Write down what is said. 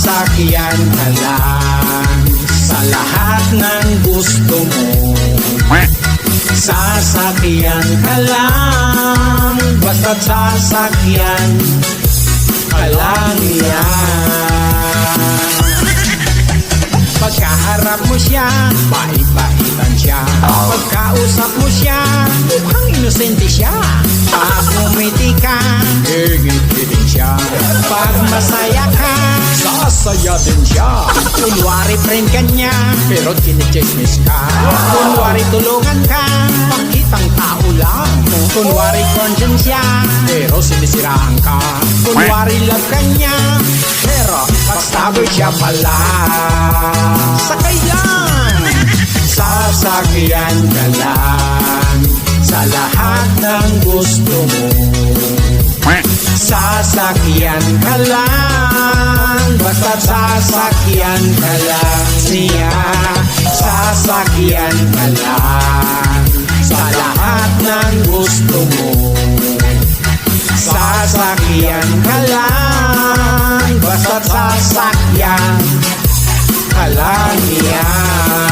sasakyan ka lang sa lahat ng gusto mo. Sasakyan ka lang, basta't sasakyan ka lang yan. Pagkaharap mo siya, bait-baitan siya. Pagkausap mo siya, mukhang inosente siya. Pag umiti ka, higit-higit siya. Pag masaya ka, sasaya din siya. Kunwari friend ka niya, pero chinichismis ka. Kunwari tulungan ka, pakitang tao lang. Kunwari conscience siya, pero sinisiraan ka. Kunwari love ka niya, pero backstabber siya pala. Sakay lang! Sasakyan ka lang sa lahat ng gusto mo. Sasakyan ka lang, basta't sasakyan ka lang niya. Sasakyan ka lang sa lahat ng gusto mo. Sasakyan ka lang, basta't sasakyan ka lang yan.